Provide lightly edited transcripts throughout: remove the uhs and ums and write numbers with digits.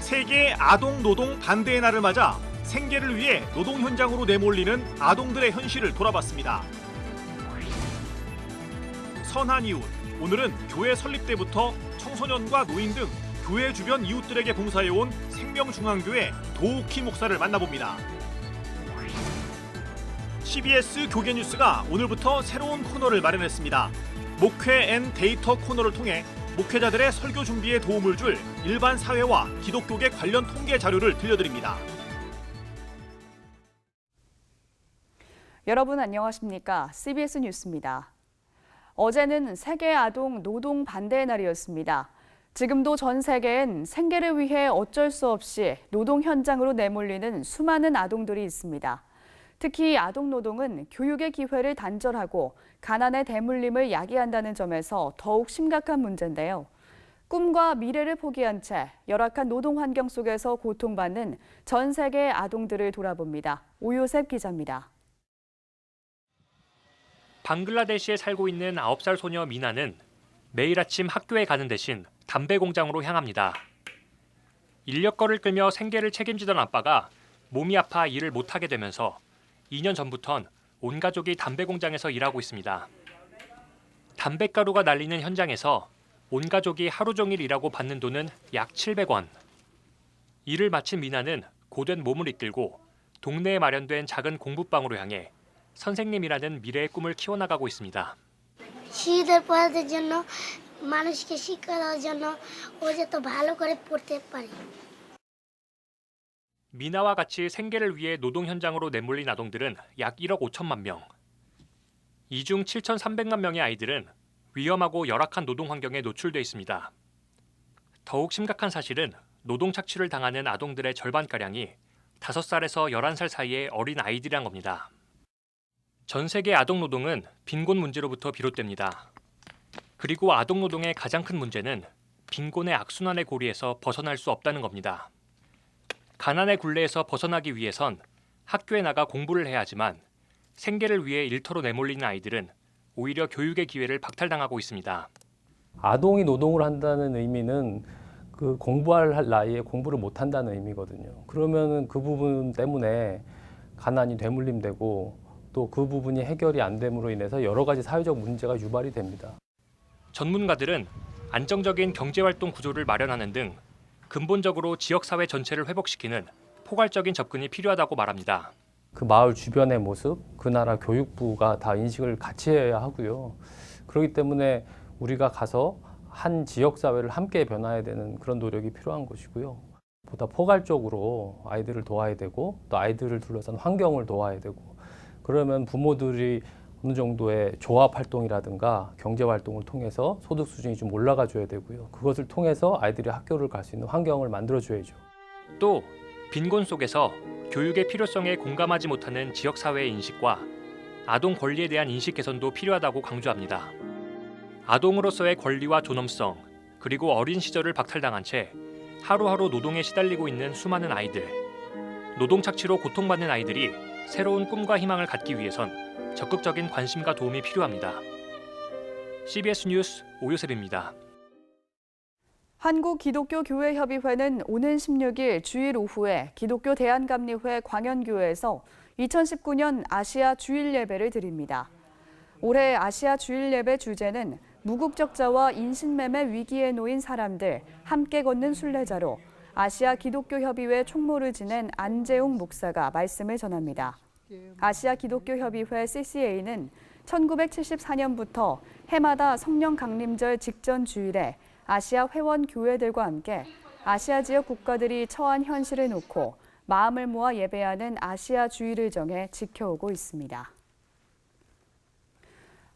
세계 아동 노동 반대의 날을 맞아 생계를 위해 노동 현장으로 내몰리는 아동들의 현실을 돌아봤습니다. 선한 이웃, 오늘은 교회 설립 때부터 청소년과 노인 등 교회 주변 이웃들에게 봉사해온 생명중앙교회 도우키 목사를 만나봅니다. CBS 교계뉴스가 오늘부터 새로운 코너를 마련했습니다. 목회 앤 데이터 코너를 통해 목회자들의 설교 준비에 도움을 줄 일반 사회와 기독교계 관련 통계 자료를 들려드립니다. 여러분 안녕하십니까? CBS 뉴스입니다. 어제는 세계 아동 노동 반대의 날이었습니다. 지금도 전 세계엔 생계를 위해 어쩔 수 없이 노동 현장으로 내몰리는 수많은 아동들이 있습니다. 특히 아동 노동은 교육의 기회를 단절하고 가난의 대물림을 야기한다는 점에서 더욱 심각한 문제인데요. 꿈과 미래를 포기한 채 열악한 노동 환경 속에서 고통받는 전 세계 아동들을 돌아봅니다. 오요셉 기자입니다. 방글라데시에 살고 있는 9살 소녀 미나는 매일 아침 학교에 가는 대신 담배 공장으로 향합니다. 인력거를 끌며 생계를 책임지던 아빠가 몸이 아파 일을 못하게 되면서 2년 전부턴 온 가족이 담배 공장에서 일하고 있습니다. 담뱃가루가 날리는 현장에서 온 가족이 하루 종일 일하고 받는 돈은 약 700원. 일을 마친 미나는 고된 몸을 이끌고 동네에 마련된 작은 공부방으로 향해 선생님이라는 미래의 꿈을 키워나가고 있습니다. শিশুদের পড়ার জন্য মানুষকে শিক্ষা দেওয়ার জন্য ও যাতে ভালো করে পড়তে পারে. 미나와 같이 생계를 위해 노동 현장으로 내몰린 아동들은 약 1억 5천만 명. 이 중 7,300만 명의 아이들은 위험하고 열악한 노동 환경에 노출돼 있습니다. 더욱 심각한 사실은 노동 착취를 당하는 아동들의 절반가량이 5살에서 11살 사이의 어린 아이들이란 겁니다. 전 세계 아동 노동은 빈곤 문제로부터 비롯됩니다. 그리고 아동 노동의 가장 큰 문제는 빈곤의 악순환의 고리에서 벗어날 수 없다는 겁니다. 가난의 굴레에서 벗어나기 위해선 학교에 나가 공부를 해야 하지만 생계를 위해 일터로 내몰리는 아이들은 오히려 교육의 기회를 박탈당하고 있습니다. 아동이 노동을 한다는 의미는 그 공부할 나이에 공부를 못 한다는 의미거든요. 그러면은 그 부분 때문에 가난이 되물림되고 또 그 부분이 해결이 안 됨으로 인해서 여러 가지 사회적 문제가 유발이 됩니다. 전문가들은 안정적인 경제활동 구조를 마련하는 등 근본적으로 지역사회 전체를 회복시키는 포괄적인 접근이 필요하다고 말합니다. 그 마을 주변의 모습, 그 나라 교육부가 다 인식을 같이 해야 하고요. 그렇기 때문에 우리가 가서 한 지역사회를 함께 변화해야 되는 그런 노력이 필요한 것이고요. 보다 포괄적으로 아이들을 도와야 되고 또 아이들을 둘러싼 환경을 도와야 되고 그러면 부모들이 어느 정도의 조합 활동이라든가 경제 활동을 통해서 소득 수준이 좀 올라가 줘야 되고요. 그것을 통해서 아이들이 학교를 갈 수 있는 환경을 만들어 줘야죠. 또 빈곤 속에서 교육의 필요성에 공감하지 못하는 지역사회의 인식과 아동 권리에 대한 인식 개선도 필요하다고 강조합니다. 아동으로서의 권리와 존엄성, 그리고 어린 시절을 박탈당한 채 하루하루 노동에 시달리고 있는 수많은 아이들. 노동 착취로 고통받는 아이들이 새로운 꿈과 희망을 갖기 위해선 적극적인 관심과 도움이 필요합니다. CBS 뉴스 오요셉입니다. 한국기독교교회협의회는 오는 16일 주일 오후에 기독교 대한감리회 광연교회에서 2019년 아시아 주일 예배를 드립니다. 올해 아시아 주일 예배 주제는 무국적자와 인신매매 위기에 놓인 사람들 함께 걷는 순례자로 아시아 기독교협의회 총무를 지낸 안재웅 목사가 말씀을 전합니다. 아시아 기독교협의회 CCA는 1974년부터 해마다 성령 강림절 직전 주일에 아시아 회원 교회들과 함께 아시아 지역 국가들이 처한 현실을 놓고 마음을 모아 예배하는 아시아 주일을 정해 지켜오고 있습니다.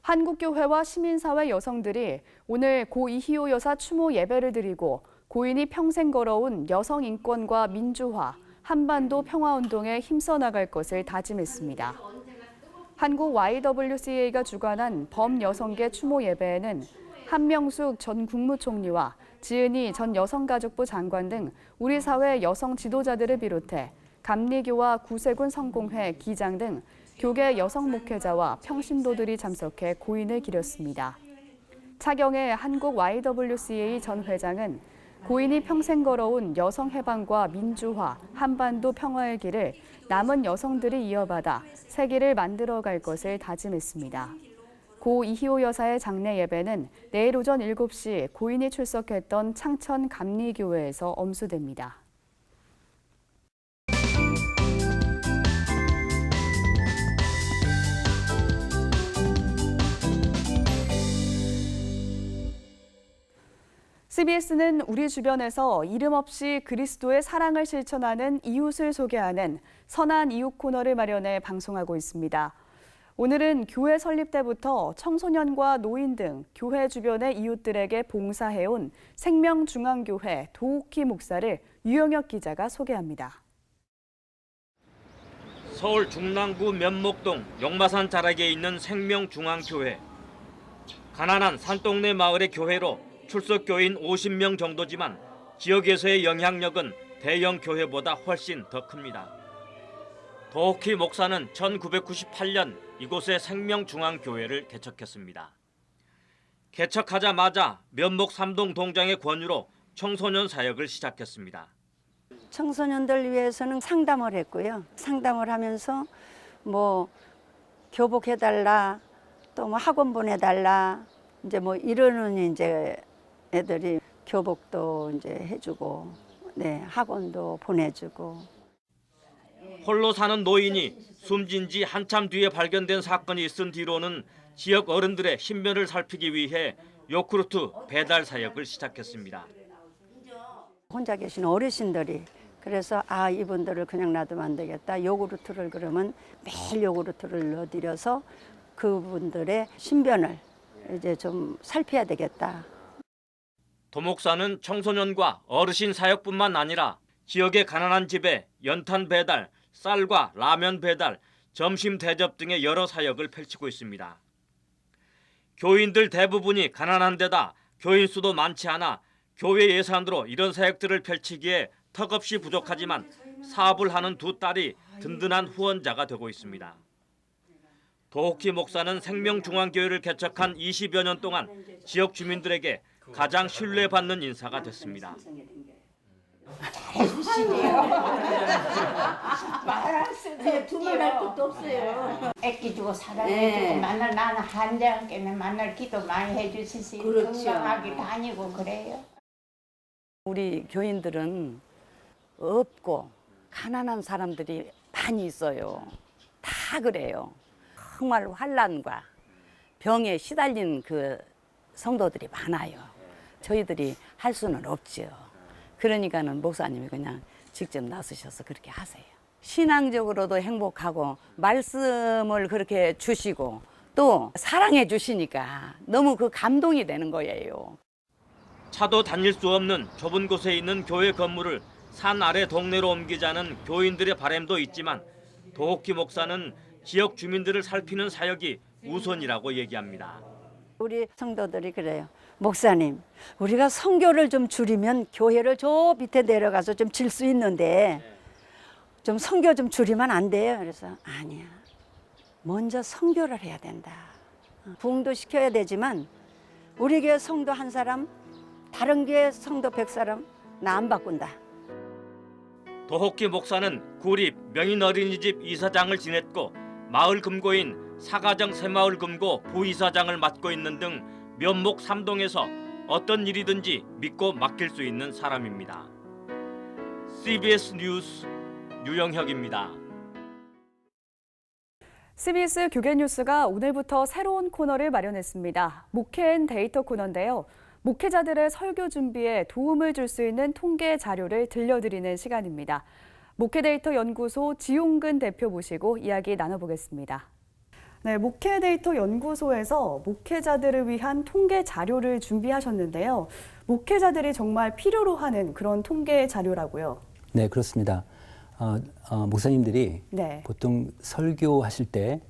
한국교회와 시민사회 여성들이 오늘 고 이희호 여사 추모 예배를 드리고 고인이 평생 걸어온 여성 인권과 민주화, 한반도 평화운동에 힘써 나갈 것을 다짐했습니다. 한국 YWCA가 주관한 범여성계 추모 예배에는 한명숙 전 국무총리와 지은희 전 여성가족부 장관 등 우리 사회 여성 지도자들을 비롯해 감리교와 구세군 성공회 기장 등 교계 여성 목회자와 평신도들이 참석해 고인을 기렸습니다. 차경의 한국 YWCA 전 회장은 고인이 평생 걸어온 여성 해방과 민주화, 한반도 평화의 길을 남은 여성들이 이어받아 새 길을 만들어갈 것을 다짐했습니다. 고 이희호 여사의 장례 예배는 내일 오전 7시 고인이 출석했던 창천 감리교회에서 엄수됩니다. CBS는 우리 주변에서 이름 없이 그리스도의 사랑을 실천하는 이웃을 소개하는 선한 이웃 코너를 마련해 방송하고 있습니다. 오늘은 교회 설립 때부터 청소년과 노인 등 교회 주변의 이웃들에게 봉사해온 생명중앙교회 도옥희 목사를 유영혁 기자가 소개합니다. 서울 중랑구 면목동 용마산 자락에 있는 생명중앙교회. 가난한 산동네 마을의 교회로 출석 교인 50명 정도지만 지역에서의 영향력은 대형 교회보다 훨씬 더 큽니다. 도옥희 목사는 1998년 이곳에 생명중앙교회를 개척했습니다. 개척하자마자 면목 3동 동장의 권유로 청소년 사역을 시작했습니다. 청소년들 위해서는 상담을 했고요. 상담을 하면서 교복해달라, 또 학원 보내달라, 이제 이러는 이제 애들이 교복도 이제 해주고, 학원도 보내주고. 홀로 사는 노인이 숨진 지 한참 뒤에 발견된 사건이 있은 뒤로는 지역 어른들의 신변을 살피기 위해 요구르트 배달 사역을 시작했습니다. 혼자 계신 어르신들이 그래서 이분들을 그냥 놔두면 안 되겠다. 요구르트를 그러면 매일 요구르트를 넣어드려서 그분들의 신변을 이제 좀 살펴야 되겠다. 도 목사는 청소년과 어르신 사역뿐만 아니라 지역의 가난한 집에 연탄 배달, 쌀과 라면 배달, 점심 대접 등의 여러 사역을 펼치고 있습니다. 교인들 대부분이 가난한 데다 교인 수도 많지 않아 교회 예산으로 이런 사역들을 펼치기에 턱없이 부족하지만 사업을 하는 두 딸이 든든한 후원자가 되고 있습니다. 도옥희 목사는 생명중앙교회를 개척한 20여 년 동안 지역 주민들에게 가장 신뢰받는 인사가 됐습니다. 두말할 것도 없어요. 애끼주고 사랑해주고 만날 나는 한장 깨면 만날 기도 많이 해주시지. 건강하게 다니고 그래요. 우리 교인들은 없고 가난한 사람들이 많이 있어요. 다 그래요. 정말 환난과 병에 시달린 그 성도들이 많아요. 저희들이 할 수는 없죠. 그러니까는 목사님이 그냥 직접 나서셔서 그렇게 하세요. 신앙적으로도 행복하고 말씀을 그렇게 주시고 또 사랑해 주시니까 너무 그 감동이 되는 거예요. 차도 다닐 수 없는 좁은 곳에 있는 교회 건물을 산 아래 동네로 옮기자는 교인들의 바람도 있지만 도옥희 목사는 지역 주민들을 살피는 사역이 우선이라고 얘기합니다. 우리 성도들이 그래요. 목사님, 우리가 선교를 좀 줄이면 교회를 저 밑에 내려가서 좀 질 수 있는데 좀 선교 좀 줄이면 안 돼요? 그래서 아니야. 먼저 선교를 해야 된다. 부흥도 시켜야 되지만 우리 교회 성도 한 사람, 다른 교회 성도 100사람 나 안 바꾼다. 도옥희 목사는 구립 명인 어린이집 이사장을 지냈고 마을 금고인 사가정 새마을 금고 부이사장을 맡고 있는 등 면목 3동에서 어떤 일이든지 믿고 맡길 수 있는 사람입니다. CBS 뉴스 유영혁입니다. CBS 교계뉴스가 오늘부터 새로운 코너를 마련했습니다. 목회 앤 데이터 코너인데요. 목회자들의 설교 준비에 도움을 줄 수 있는 통계 자료를 들려드리는 시간입니다. 목회데이터 연구소 지용근 대표 모시고 이야기 나눠보겠습니다. 네, 목회데이터 연구소에서 목회자들을 위한 통계 자료를 준비하셨는데요. 목회자들이 정말 필요로 하는 그런 통계 자료라고요. 네, 그렇습니다. 목사님들이 보통 설교하실 때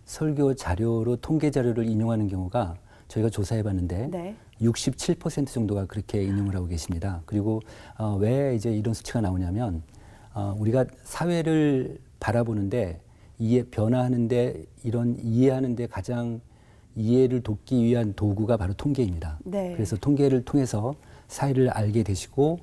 설교 자료로 통계 자료를 인용하는 경우가 저희가 조사해봤는데 67% 정도가 그렇게 인용을 하고 계십니다. 그리고 왜 이제 이런 수치가 나오냐면 우리가 사회를 바라보는데 변화하는데 이런 이해하는데 가장 이해를 돕기 위한 도구가 바로 통계입니다. 그래서 통계를 통해서 사회를 알게 되시고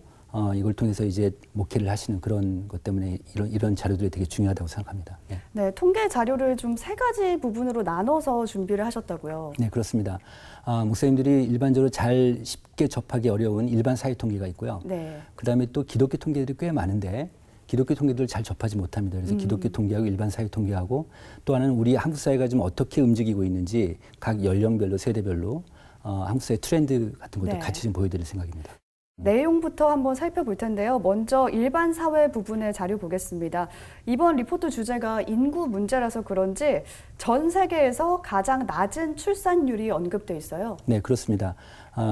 이걸 통해서 이제 목회를 하시는 그런 것 때문에 이런 자료들이 되게 중요하다고 생각합니다. 예. 네, 통계 자료를 좀 3가지 부분으로 나눠서 준비를 하셨다고요. 네, 그렇습니다. 목사님들이 일반적으로 잘 쉽게 접하기 어려운 일반 사회 통계가 있고요. 네. 그다음에 또 기독교 통계들이 꽤 많은데 기독교 통계들을 잘 접하지 못합니다. 그래서 기독교 통계하고 일반 사회 통계하고 또 하나는 우리 한국 사회가 좀 어떻게 움직이고 있는지 각 연령별로 세대별로 한국 사회 트렌드 같은 것도 네. 같이 좀 보여드릴 생각입니다. 내용부터 한번 살펴볼 텐데요. 먼저 일반 사회 부분의 자료 보겠습니다. 이번 리포트 주제가 인구 문제라서 그런지 전 세계에서 가장 낮은 출산율이 언급돼 있어요. 네, 그렇습니다.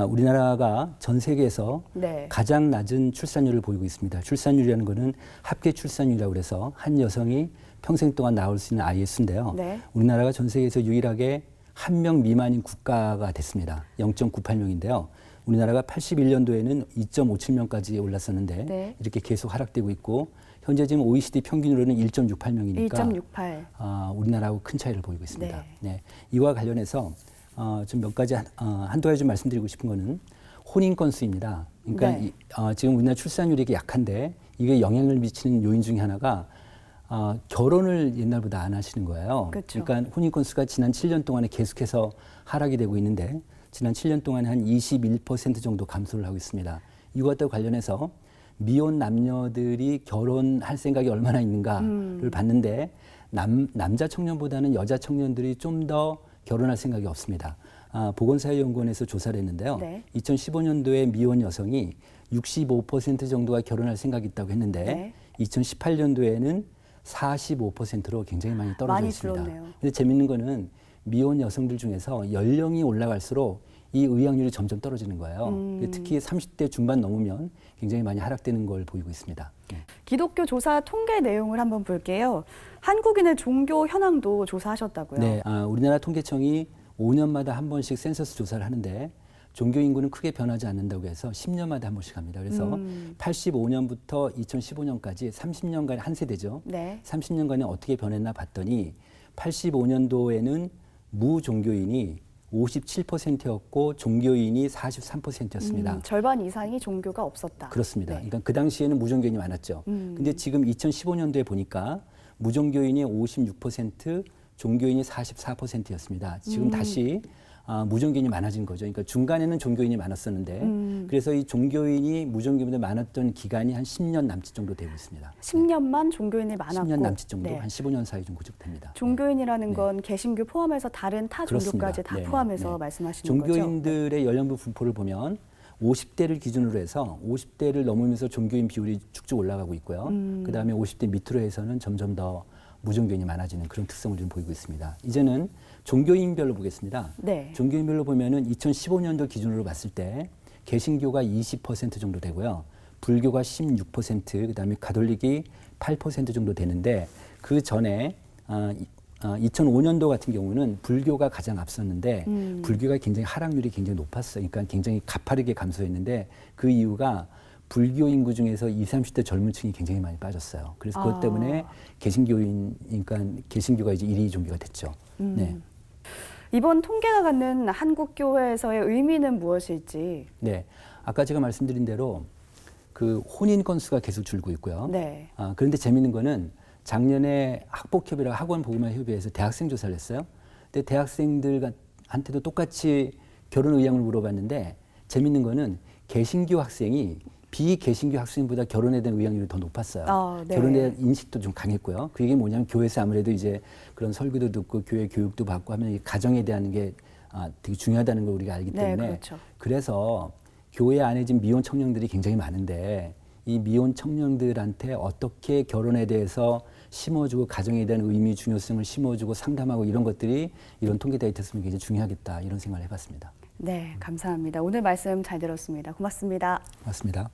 우리나라가 전 세계에서 네. 가장 낮은 출산율을 보이고 있습니다. 출산율이라는 것은 합계 출산율이라고 해서 한 여성이 평생 동안 낳을 수 있는 아이의 수인데요. 네. 우리나라가 전 세계에서 유일하게 1명 미만인 국가가 됐습니다. 0.98명인데요. 우리나라가 81년도에는 2.57명까지 올랐었는데 네. 이렇게 계속 하락되고 있고 현재 지금 OECD 평균으로는 1.68명이니까 1.68. 우리나라하고 큰 차이를 보이고 있습니다. 네. 네. 이와 관련해서 좀 몇 가지 한두 가지 좀 말씀드리고 싶은 거는 혼인 건수입니다. 그러니까 네. 지금 우리나라 출산율이 약한데 이게 영향을 미치는 요인 중에 하나가 결혼을 옛날보다 안 하시는 거예요. 그쵸. 그러니까 혼인 건수가 지난 7년 동안에 계속해서 하락이 되고 있는데 지난 7년 동안에 한 21% 정도 감소를 하고 있습니다. 이것과 관련해서 미혼 남녀들이 결혼할 생각이 얼마나 있는가를 봤는데 남자 청년보다는 여자 청년들이 좀 더 결혼할 생각이 없습니다. 보건사회연구원에서 조사를 했는데요. 네. 2015년도에 미혼 여성이 65% 정도가 결혼할 생각이 있다고 했는데 네. 2018년도에는 45%로 굉장히 많이 떨어져 많이 있습니다. 줄었네요. 근데 재밌는 거는 미혼 여성들 중에서 연령이 올라갈수록 이 의학률이 점점 떨어지는 거예요. 특히 30대 중반 넘으면 굉장히 많이 하락되는 걸 보이고 있습니다. 네. 기독교 조사 통계 내용을 한번 볼게요. 한국인의 종교 현황도 조사하셨다고요. 네, 우리나라 통계청이 5년마다 한 번씩 센서스 조사를 하는데 종교 인구는 크게 변하지 않는다고 해서 10년마다 한 번씩 합니다. 그래서 85년부터 2015년까지 30년간 한 세대죠. 네. 30년간에 어떻게 변했나 봤더니 85년도에는 무종교인이 57%였고 종교인이 43%였습니다. 절반 이상이 종교가 없었다. 그렇습니다. 네. 그러니까 그 당시에는 무종교인이 많았죠. 근데 지금 2015년도에 보니까 무종교인이 56%, 종교인이 44%였습니다. 지금 다시 무종교인이 많아진 거죠. 그러니까 중간에는 종교인이 많았었는데 그래서 이 종교인이 무종교인보다 많았던 기간이 한 10년 남짓 정도 되고 있습니다. 10년만 종교인이 많았고 10년 남짓 정도, 네. 한 15년 사이 좀 구축됩니다. 종교인이라는 네. 건 개신교 포함해서 다른 타 그렇습니다. 종교까지 다 네, 포함해서 네. 말씀하시는 거죠? 종교인들의 연령부 분포를 보면 50대를 기준으로 해서 50대를 넘으면서 종교인 비율이 쭉쭉 올라가고 있고요. 그다음에 50대 밑으로 해서는 점점 더 무종교인이 많아지는 그런 특성을 좀 보이고 있습니다. 이제는 종교인별로 보겠습니다. 네. 종교인별로 보면은 2015년도 기준으로 봤을 때 개신교가 20% 정도 되고요. 불교가 16%, 그다음에 가톨릭이 8% 정도 되는데 그 전에 2005년도 같은 경우는 불교가 가장 앞섰는데 불교가 굉장히 하락률이 굉장히 높았어요. 그러니까 굉장히 가파르게 감소했는데 그 이유가 불교 인구 중에서 20, 30대 젊은 층이 굉장히 많이 빠졌어요. 그래서 그것 때문에 그러니까 개신교가 이제 1위 종교가 됐죠. 네. 이번 통계가 갖는 한국 교회에서의 의미는 무엇일지. 네. 아까 제가 말씀드린 대로 그 혼인 건수가 계속 줄고 있고요. 네. 그런데 재미있는 거는 작년에 학복협의회랑 학원보험협의회에서 대학생 조사를 했어요. 근데 대학생들한테도 똑같이 결혼 의향을 물어봤는데 재미있는 거는 개신교 학생이 비개신교 학생보다 결혼에 대한 의향률이 더 높았어요. 네. 결혼에 대한 인식도 좀 강했고요. 그 얘기 뭐냐면 교회에서 아무래도 이제 그런 설교도 듣고 교회 교육도 받고 하면 이 가정에 대한 게 되게 중요하다는 걸 우리가 알기 때문에 네, 그렇죠. 그래서 교회 안에 지금 미혼 청년들이 굉장히 많은데 이 미혼 청년들한테 어떻게 결혼에 대해서 심어주고 가정에 대한 의미 중요성을 심어주고 상담하고 이런 것들이 이런 통계 데이터였으면 굉장히 중요하겠다 이런 생각을 해봤습니다. 네, 감사합니다. 오늘 말씀 잘 들었습니다. 고맙습니다. 고맙습니다.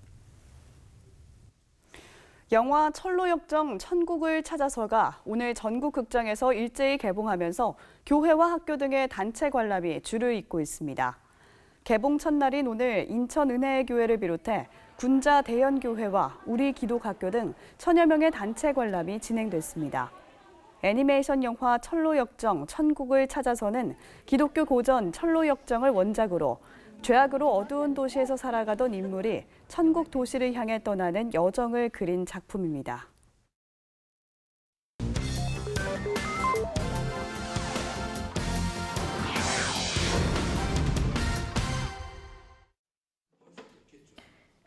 영화 철로역정 천국을 찾아서가 오늘 전국 극장에서 일제히 개봉하면서 교회와 학교 등의 단체 관람이 줄을 잇고 있습니다. 개봉 첫날인 오늘 인천은혜교회를 비롯해 군자 대연교회와 우리기독학교 등 1000여 명의 단체 관람이 진행됐습니다. 애니메이션 영화 철로역정 천국을 찾아서는 기독교 고전 철로역정을 원작으로 죄악으로 어두운 도시에서 살아가던 인물이 천국 도시를 향해 떠나는 여정을 그린 작품입니다.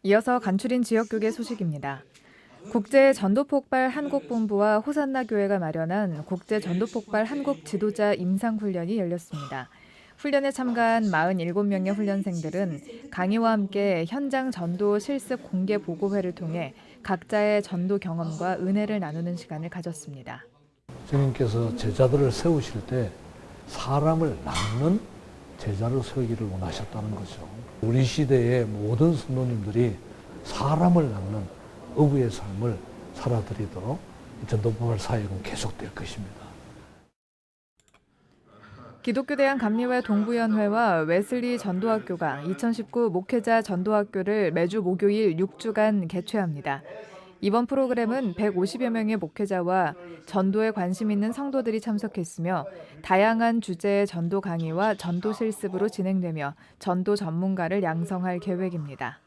이어서 간추린 지역교계 소식입니다. 국제 전도폭발 한국본부와 호산나 교회가 마련한 국제 전도폭발 한국 지도자 임상훈련이 열렸습니다. 훈련에 참가한 47명의 훈련생들은 강의와 함께 현장 전도 실습 공개 보고회를 통해 각자의 전도 경험과 은혜를 나누는 시간을 가졌습니다. 주님께서 제자들을 세우실 때 사람을 낚는 제자로 세우기를 원하셨다는 거죠. 우리 시대의 모든 성도님들이 사람을 낚는 어부의 삶을 살아드리도록 전도폭발 사역은 계속될 것입니다. 기독교대한감리회 동부연회와 웨슬리 전도학교가 2019 목회자 전도학교를 매주 목요일 6주간 개최합니다. 이번 프로그램은 150여 명의 목회자와 전도에 관심 있는 성도들이 참석했으며 다양한 주제의 전도 강의와 전도 실습으로 진행되며 전도 전문가를 양성할 계획입니다.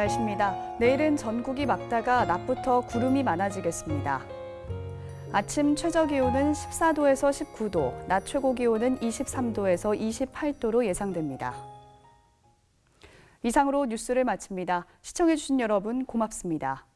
날씨입니다. 내일은 전국이 맑다가 낮부터 구름이 많아지겠습니다. 아침 최저 기온은 14도에서 19도, 낮 최고 기온은 23도에서 28도로 예상됩니다. 이상으로 뉴스를 마칩니다. 시청해주신 여러분 고맙습니다.